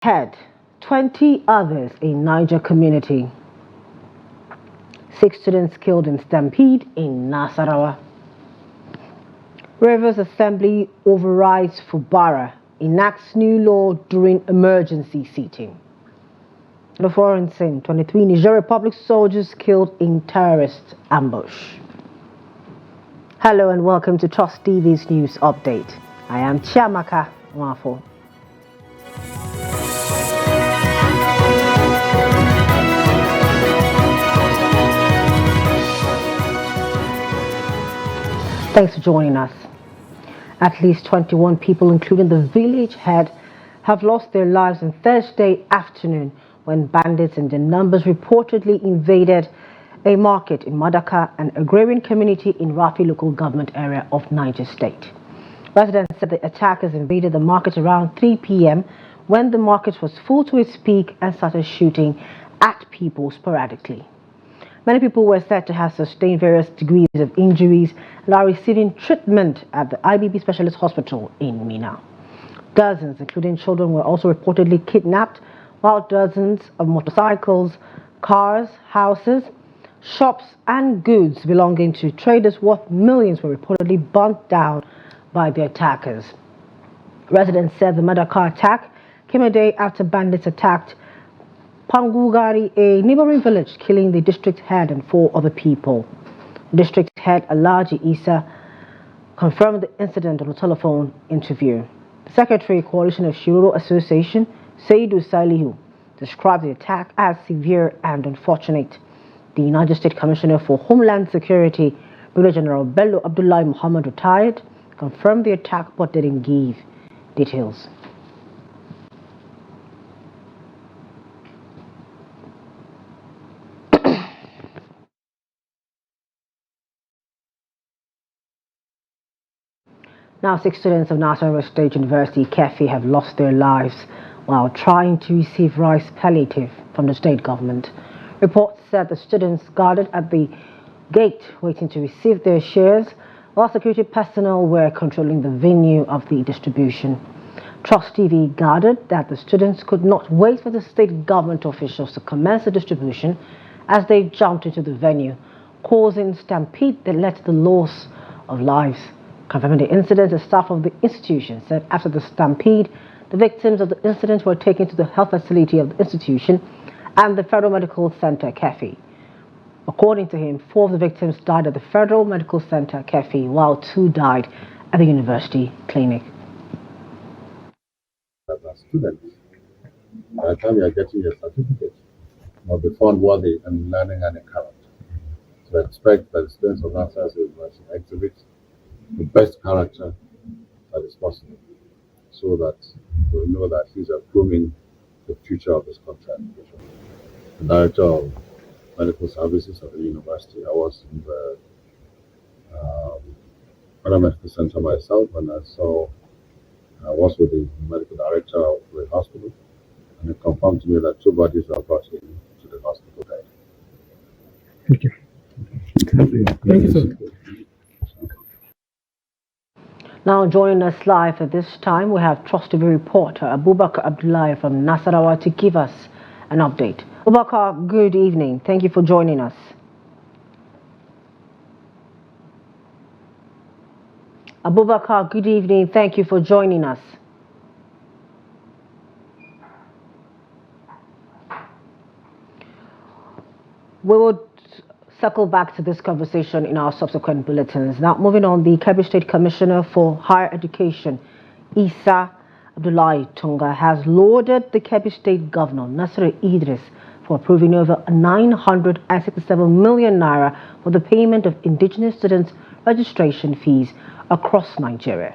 Head, 20 others in Niger community. 6 students killed in stampede in Nasarawa. Rivers Assembly overrides Fubara, enacts new law during emergency seating. The foreign scene, 23 Niger Republic soldiers killed in terrorist ambush. Hello and welcome to Trust TV's news update. I am Chiamaka Nwafo. Thanks for joining us. At least 21 people, including the village head, have lost their lives on Thursday afternoon when bandits in their numbers reportedly invaded a market in Madaka, an agrarian community in Rafi local government area of Niger State. Residents said the attackers invaded the market around 3 p.m. when the market was full to its peak and started shooting at people sporadically. Many people were said to have sustained various degrees of injuries and are receiving treatment at the IBB Specialist Hospital in Mina. Dozens, including children, were also reportedly kidnapped, while dozens of motorcycles, cars, houses, shops and goods belonging to traders worth millions were reportedly burnt down by the attackers. Residents said the Madaka attack came a day after bandits attacked Pangugari, a neighboring village, killing the district head and 4 other people. District head Alaji Isa confirmed the incident on a telephone interview. Secretary Coalition of Shiroro Association, Seidu Salihu, described the attack as severe and unfortunate. The United States Commissioner for Homeland Security, Brigadier General Bello Abdullahi Muhammad, retired, confirmed the attack but didn't give details. Now, 6 students of Nasarawa State University, Kefi, have lost their lives while trying to receive rice palliative from the state government. Reports said the students gathered at the gate waiting to receive their shares, while security personnel were controlling the venue of the distribution. Trust TV gathered that the students could not wait for the state government officials to commence the distribution as they jumped into the venue, causing stampede that led to the loss of lives. Confirming the incident, the staff of the institution said after the stampede, the victims of the incident were taken to the health facility of the institution and the Federal Medical Center, Kefi. According to him, 4 of the victims died at the Federal Medical Center, Kefi, while 2 died at the university clinic. As students, by the time you are getting your certificate, you must be found worthy and learning and character. So I expect that the students of Nasarawa University exhibit the best character that is possible, so that we know that he's approving the future of this country. The director of medical services at the university, I was in the Federal Medical Center myself, and I was with the medical director of the hospital, and he confirmed to me that 2 bodies were brought in to the hospital bed. Thank you. Thank you, sir. Now joining us live at this time, we have Trust TV reporter Abubakar Abdullahi from Nasarawa to give us an update. Abubakar, good evening. Thank you for joining us. Abubakar, good evening. Thank you for joining us. We will circle back to this conversation in our subsequent bulletins. Now, moving on, the Kebbi State Commissioner for Higher Education, Isa Abdullahi Tunga, has lauded the Kebbi State Governor, Nasir Idris, for approving over 967 million naira for the payment of indigenous students' registration fees across Nigeria.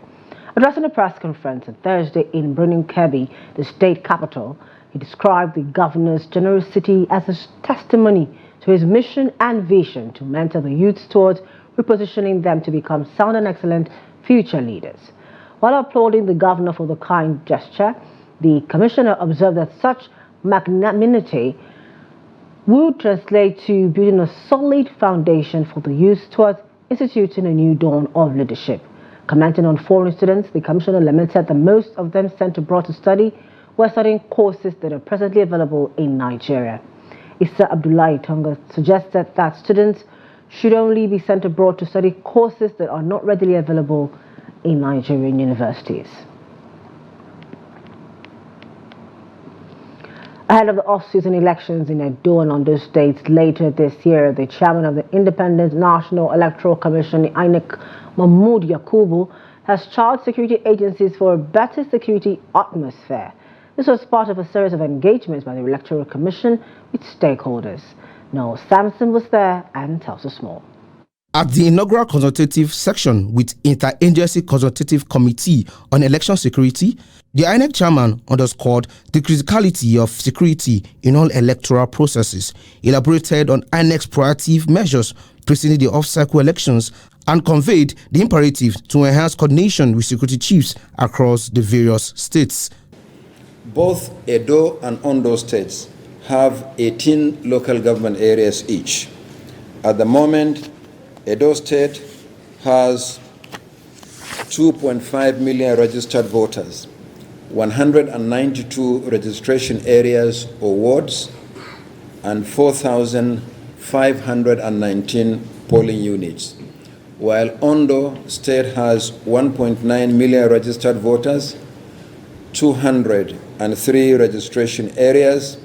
Addressing a press conference on Thursday in Birnin Kebbi, the state capital, he described the governor's generosity as a testimony to his mission and vision to mentor the youth towards repositioning them to become sound and excellent future leaders. While applauding the governor for the kind gesture, the commissioner observed that such magnanimity would translate to building a solid foundation for the youth towards instituting a new dawn of leadership. Commenting on foreign students, the commissioner lamented that most of them sent abroad to study who are studying courses that are presently available in Nigeria. Issa Abdullahi Tonga suggested that students should only be sent abroad to study courses that are not readily available in Nigerian universities. Ahead of the off-season elections in Edo and Ondo states later this year, the chairman of the Independent National Electoral Commission, INEC, Mahmoud Yakubu, has charged security agencies for a better security atmosphere. This was part of a series of engagements by the Electoral Commission with stakeholders. Noel Sampson was there and tells us more. At the inaugural consultative section with Interagency Consultative Committee on Election Security, the INEC chairman underscored the criticality of security in all electoral processes, elaborated on INEC's proactive measures preceding the off-cycle elections, and conveyed the imperative to enhance coordination with security chiefs across the various states. Both Edo and Ondo states have 18 local government areas each. At the moment, Edo State has 2.5 million registered voters, 192 registration areas or wards, and 4,519 polling units, while Ondo State has 1.9 million registered voters, 203 registration areas,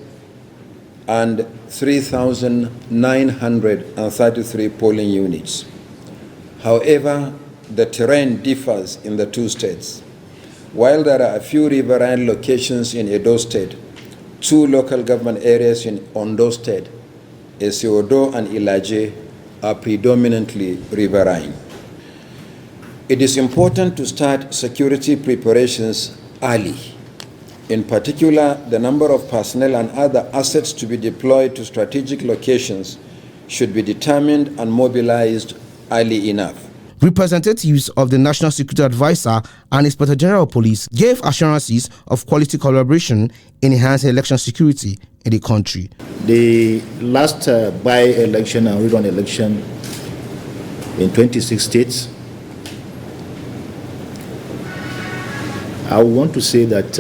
and 3,933 polling units. However, the terrain differs in the two states. While there are a few riverine locations in Edo State, 2 local government areas in Ondo State, Eseodo and Ilaje, are predominantly riverine. It is important to start security preparations early. In particular, the number of personnel and other assets to be deployed to strategic locations should be determined and mobilized early enough. Representatives of the National Security Advisor and Inspector General of Police gave assurances of quality collaboration in enhancing election security in the country. The last by-election and rerun election in 26 states, I want to say that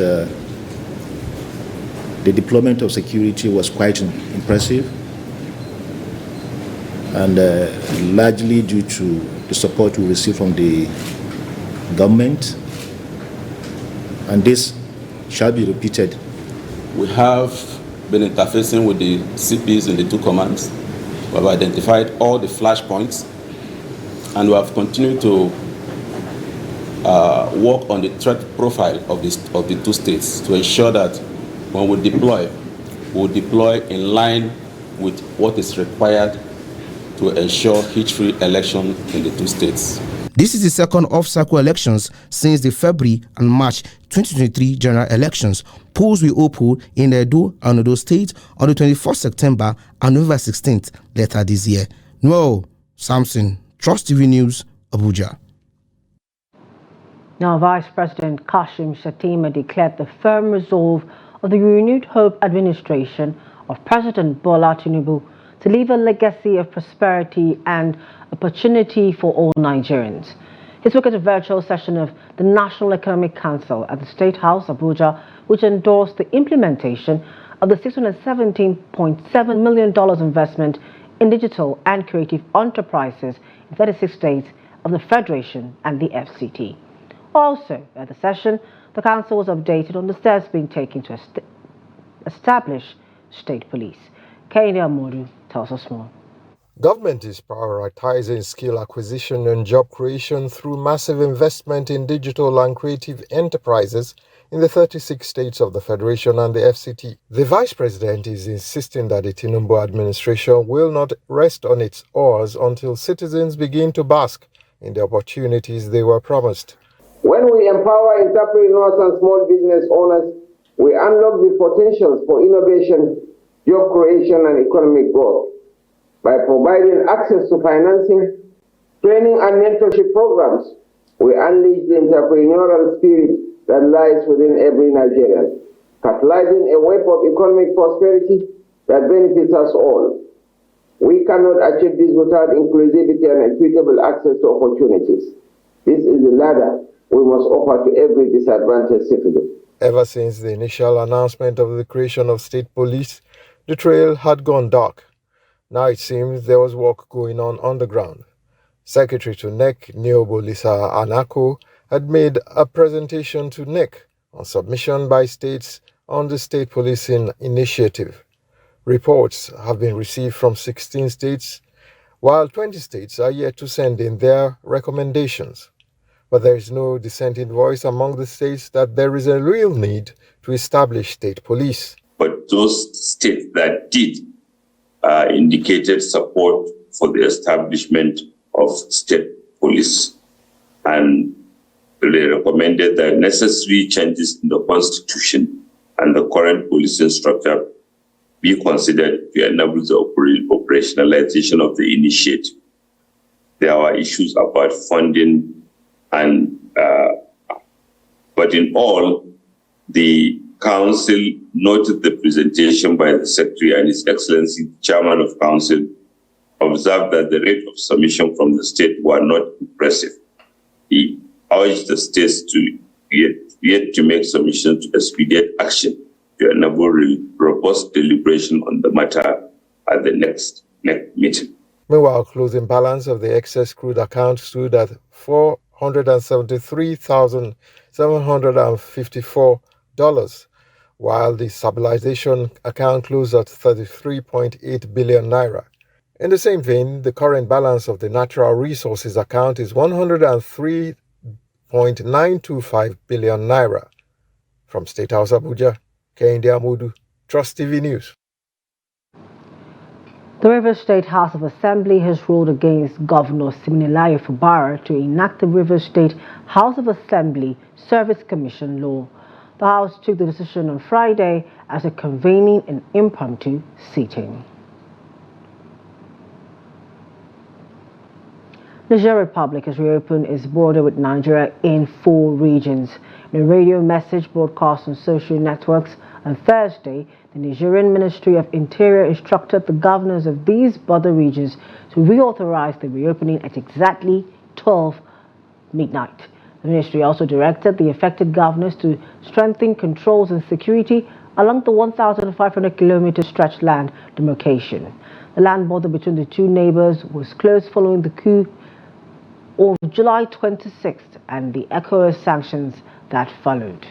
the deployment of security was quite impressive, and largely due to the support we received from the government, and this shall be repeated. We have been interfacing with the CPs in the 2 commands. We have identified all the flashpoints, and we have continued to work on the threat profile of the 2 states to ensure that when we deploy, we'll deploy in line with what is required to ensure hitch-free election in the 2 states. This is the second off-cycle elections since the February and March 2023 general elections. Polls will open in Edo and Ondo State on the 24th September and November 16th later this year. Noel Sampson, Trust TV News, Abuja. Now, Vice President Kashim Shettima declared the firm resolve of the renewed hope administration of President Bola Tinubu to leave a legacy of prosperity and opportunity for all Nigerians. He spoke at a virtual session of the National Economic Council at the State House, Abuja, which endorsed the implementation of the $617.7 million investment in digital and creative enterprises in 36 states of the Federation and the FCT. Also, at the session, the Council was updated on the steps being taken to establish state police. Kenya Modu tells us more. Government is prioritizing skill acquisition and job creation through massive investment in digital and creative enterprises in the 36 states of the Federation and the FCT. The Vice President is insisting that the Tinubu administration will not rest on its oars until citizens begin to bask in the opportunities they were promised. When we empower entrepreneurs and small business owners, we unlock the potentials for innovation, job creation, and economic growth. By providing access to financing, training, and mentorship programs, we unleash the entrepreneurial spirit that lies within every Nigerian, catalyzing a wave of economic prosperity that benefits us all. We cannot achieve this without inclusivity and equitable access to opportunities. This is the ladder we must offer to every disadvantaged citizen. Ever since the initial announcement of the creation of state police, the trail had gone dark. Now it seems there was work going on underground. Secretary to NEC, Neobolisa Anako, had made a presentation to NEC on submission by states on the state policing initiative. Reports have been received from 16 states, while 20 states are yet to send in their recommendations. But there is no dissenting voice among the states that there is a real need to establish state police. But those states that did indicated support for the establishment of state police, and they recommended the necessary changes in the constitution and the current policing structure be considered to enable the operationalization of the initiative. There were issues about funding and but in all, the Council noted the presentation by the Secretary and His Excellency, the Chairman of Council, observed that the rate of submission from the state were not impressive. He urged the states to yet to make submissions to expedite action to enable robust deliberation on the matter at the next meeting. Meanwhile, closing balance of the excess crude account stood at $473,754, while the stabilization account closed at 33.8 billion naira. In the same vein, the current balance of the natural resources account is 103.925 billion naira. From State House Abuja, Kehinde Amudu, Trust TV News. The Rivers State House of Assembly has ruled against Governor Siminalayi Fubara to enact the Rivers State House of Assembly Service Commission law. The House took the decision on Friday as a convening an impromptu sitting. Niger Republic has reopened its border with Nigeria in 4 regions. In a radio message broadcast on social networks on Thursday, the Nigerian Ministry of Interior instructed the governors of these border regions to reauthorize the reopening at exactly 12 midnight. The ministry also directed the affected governors to strengthen controls and security along the 1,500-kilometer stretch land demarcation. The land border between the two neighbors was closed following the coup of July 26th and the ECOWAS sanctions that followed.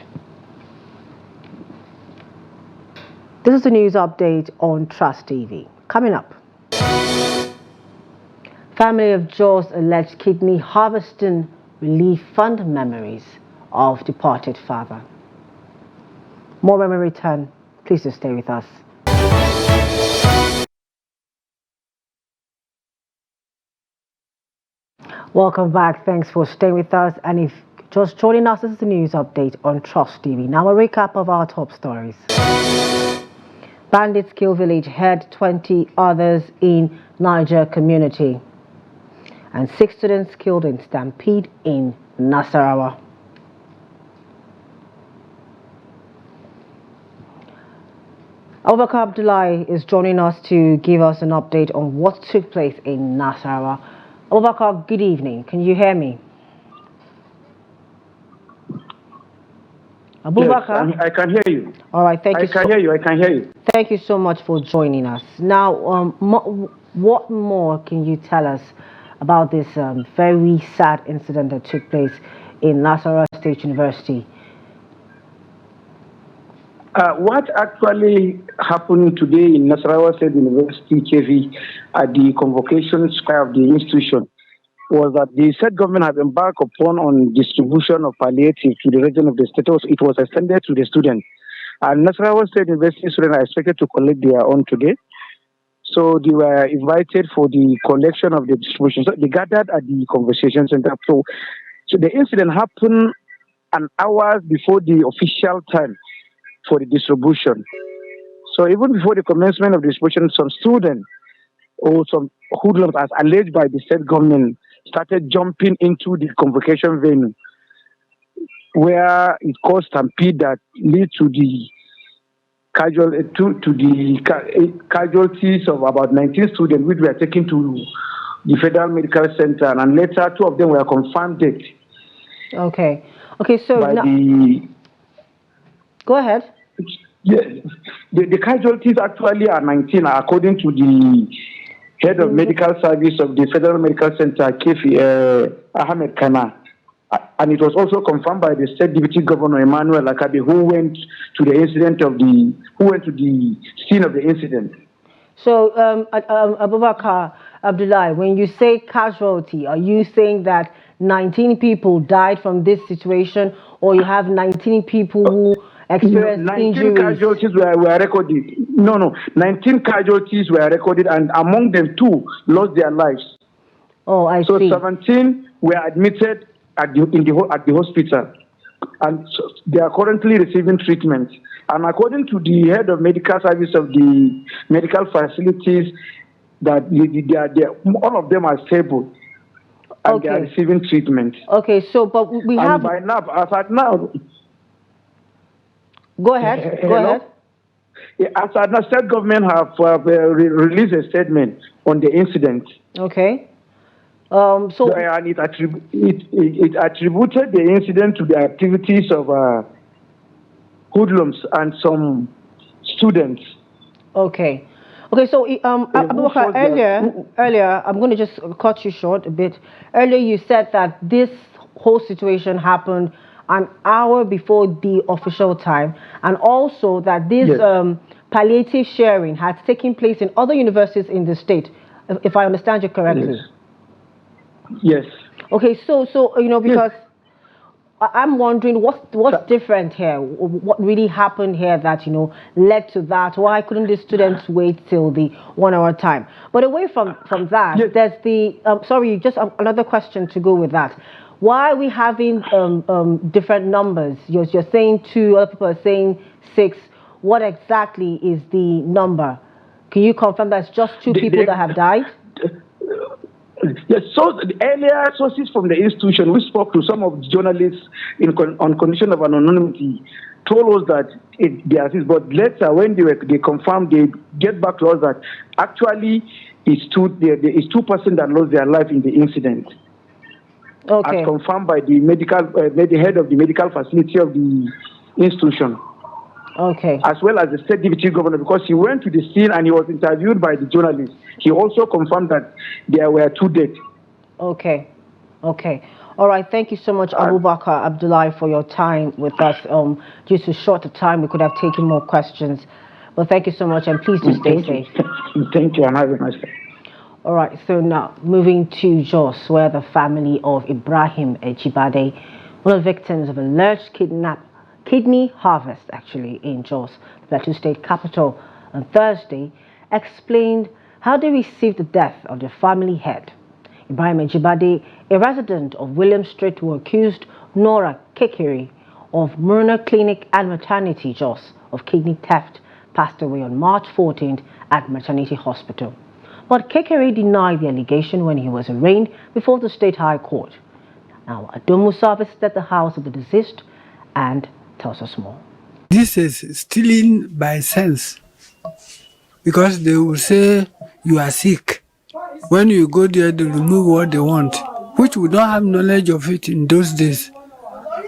This is the news update on Trust TV. Coming up, family of Jaws alleged kidney harvesting relief fund memories of departed father. More when we return. Please do stay with us. Welcome back. Thanks for staying with us. And if just joining us, this is the news update on Trust TV. Now a recap of our top stories. Bandits kill village head, 20 others in Niger community. And 6 students killed in stampede in Nasarawa. Abubakar Abdullahi is joining us to give us an update on what took place in Nasarawa. Abubakar, good evening. Can you hear me? Abubakar? Yes, I can hear you. All right, thank you. I can hear you. Thank you so much for joining us. Now, what more can you tell us about this very sad incident that took place in Nasarawa State University? What actually happened today in Nasarawa State University, KV, at the convocation square of the institution, was that the state government had embarked upon on distribution of palliative to the region of the state. It was extended to the students. And Nasarawa State University students are expected to collect their own today. So they were invited for the collection of the distribution. So they gathered at the conversation center. So the incident happened an hour before the official time for the distribution. So even before the commencement of the distribution, some students or some hoodlums, as alleged by the state government, started jumping into the convocation venue, where it caused stampede that led to the casualties of about 19 students, which were taken to the Federal Medical Center, and later 2 of them were confirmed dead. Okay, so Go ahead. Yes, the casualties actually are 19, according to the head of medical service of the Federal Medical Center, Kefi Ahmed Kana. And it was also confirmed by the State Deputy Governor Emmanuel Akabi, who went to the scene of the incident. So, Abubakar Abdullahi, when you say casualty, are you saying that 19 people died from this situation, or you have 19 people who experienced 19 injuries? Casualties were recorded. No, 19 casualties were recorded, and among them 2 lost their lives. Oh, I see. So 17 were admitted at the hospital, and they are currently receiving treatment. And according to the head of medical service of the medical facilities, that all of them are stable and they are receiving treatment. Okay, so but we have. And by now, as at now. Go ahead. Go ahead. As at now, state government have released a statement on the incident. Okay. And it attributed the incident to the activities of hoodlums and some students. Okay. Okay, so Abubakar, earlier, I'm going to just cut you short a bit. Earlier, you said that this whole situation happened an hour before the official time, and also that this palliative sharing had taken place in other universities in the state, if I understand you correctly. Yes. Okay, so because I'm wondering what's different here, what really happened here that led to that. Why couldn't the students wait till the 1 hour time? But away from that, there's the just another question to go with that. Why are we having different numbers? You're saying 2, other people are saying 6. What exactly is the number? Can you confirm that's just 2 people that have died? Yes, so the earlier sources from the institution, we spoke to some of the journalists on condition of anonymity, told us that they assist, but later when they confirmed, they get back to us that actually it's 2 persons that lost their life in the incident. Okay. As confirmed by the the head of the medical facility of the institution. Okay. As well as the state deputy governor, because he went to the scene and he was interviewed by the journalists. He also confirmed that there were 2 dead. Okay. Okay. All right. Thank you so much, Abubakar Abdullahi, for your time with us. Due to shorter time, we could have taken more questions. But thank you so much, and please do stay safe. Thank you, and have a nice day. All right. So now, moving to Jos, where the family of Ibrahim Ejibade, one of the victims of an alleged kidney harvest, actually, in Jos, the Plateau State capital, on Thursday, explained how they received the death of their family head. Ibrahim Ejibade, a resident of William Street, who accused Nora Kekere of Myrna Clinic and Maternity, Jos, of kidney theft, passed away on March 14th at Maternity Hospital. But Kekere denied the allegation when he was arraigned before the State High Court. Now, Adomu visited at the house of the deceased and tells us more. This is stealing by sense, because they will say you are sick. When you go there, they remove what they want, which we don't have knowledge of it in those days.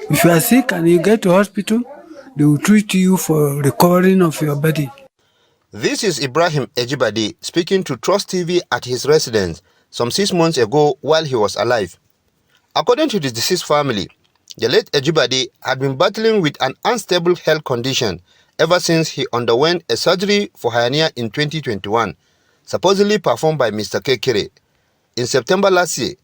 If you are sick and you get to hospital, they will treat you for recovering of your body. This is Ibrahim Ejibade speaking to Trust TV at his residence some 6 months ago while he was alive. According to the deceased family, the late Ejibade had been battling with an unstable health condition ever since he underwent a surgery for hernia in 2021, supposedly performed by Mr. Kekere. In September last year,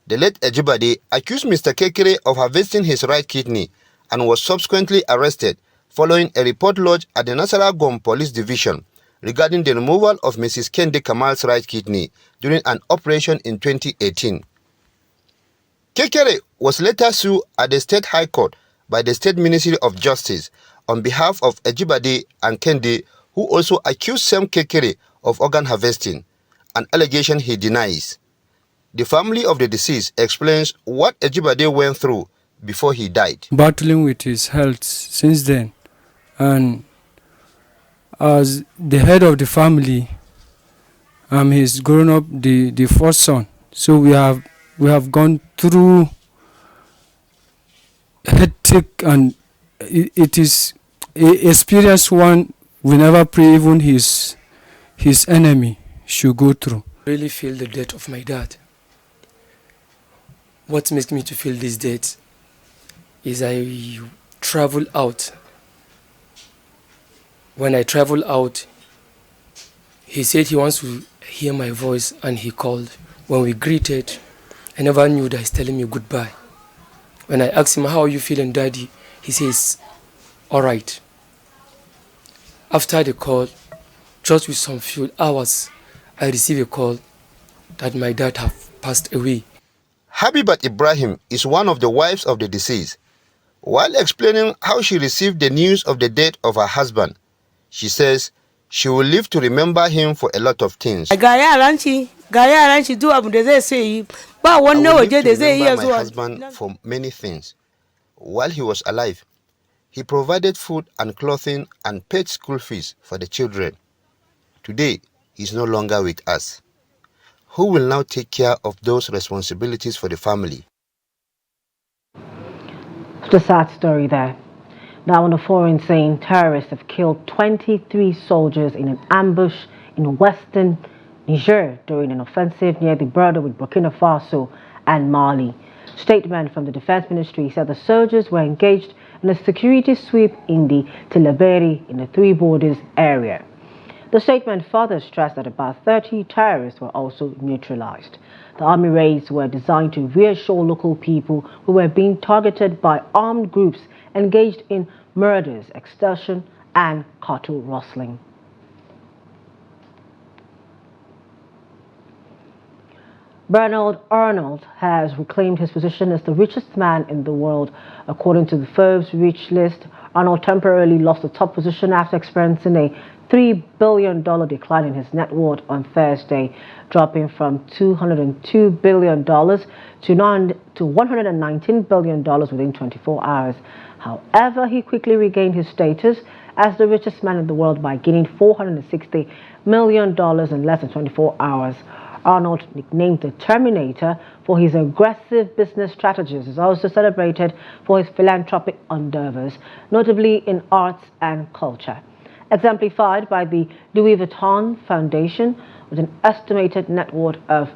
the late Ejibade accused Mr. Kekere of harvesting his right kidney and was subsequently arrested following a report lodged at the Nasarawa Police Division regarding the removal of Mrs. Kende Kamal's right kidney during an operation in 2018. Kekere was later sued at the State High Court by the State Ministry of Justice on behalf of Ejibade and Kende, who also accused Sam Kekere of organ harvesting, an allegation he denies. The family of the deceased explains what Ejibade went through before he died. Battling with his health since then, and as the head of the family, he's grown up the first son. So we have gone through hectic, and it is experienced one will never pray even his enemy should go through. I really feel the death of my dad. What makes me to feel this death is I travel out. When I travel out, he said he wants to hear my voice and he called. When we greeted, I never knew that he's telling me goodbye. When I asked him, how are you feeling, Daddy? He says, all right. After the call, just with some few hours, I received a call that my dad have passed away. Habibat Ibrahim is one of the wives of the deceased. While explaining how she received the news of the death of her husband, she says she will live to remember him for a lot of things. I will live to remember my husband for many things. While he was alive, he provided food and clothing and paid school fees for the children. Today, he is no longer with us. Who will now take care of those responsibilities for the family? It's a sad story there. Now on the foreign scene, terrorists have killed 23 soldiers in an ambush in western Niger during an offensive near the border with Burkina Faso and Mali. Statement from the Defense Ministry said the soldiers were engaged in a security sweep in the Tilaberi in the Three Borders area. The statement further stressed that about 30 terrorists were also neutralized. The army raids were designed to reassure local people who were being targeted by armed groups engaged in murders, extortion, and cattle rustling. Bernard Arnault has reclaimed his position as the richest man in the world. According to the Forbes Rich list, Arnault temporarily lost the top position after experiencing a $3 billion decline in his net worth on Thursday, dropping from $202 billion to $119 billion within 24 hours. However, he quickly regained his status as the richest man in the world by gaining $460 million in less than 24 hours. Arnault, nicknamed the Terminator for his aggressive business strategies, is also celebrated for his philanthropic endeavors, notably in arts and culture. Exemplified by the Louis Vuitton Foundation with an estimated net worth of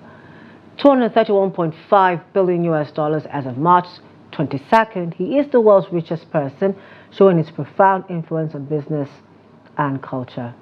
$231.5 billion as of March 22nd, he is the world's richest person, showing his profound influence on business and culture.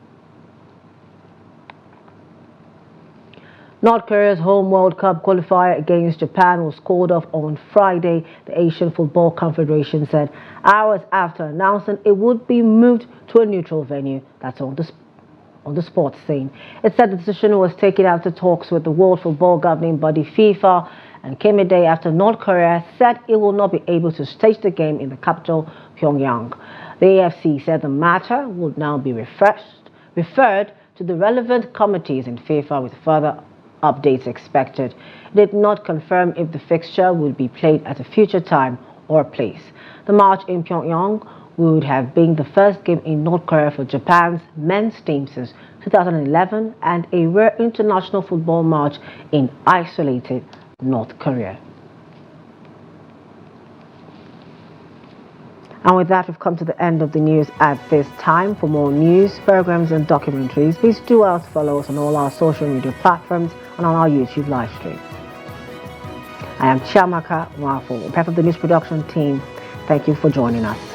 North Korea's home World Cup qualifier against Japan was called off on Friday, the Asian Football Confederation said, hours after announcing it would be moved to a neutral venue that's on the sports scene. It said the decision was taken after talks with the World Football governing body FIFA and came a day after North Korea said it will not be able to stage the game in the capital, Pyongyang. The AFC said the matter would now be referred to the relevant committees in FIFA with further updates expected. It did not confirm if the fixture would be played at a future time or place. The match in Pyongyang would have been the first game in North Korea for Japan's men's team since 2011 and a rare international football match in isolated North Korea. And with that, we've come to the end of the news at this time. For more news, programs and documentaries, please do follow us on all our social media platforms and on our YouTube live stream. I am Chiamaka Nwafo, part of the news production team. Thank you for joining us.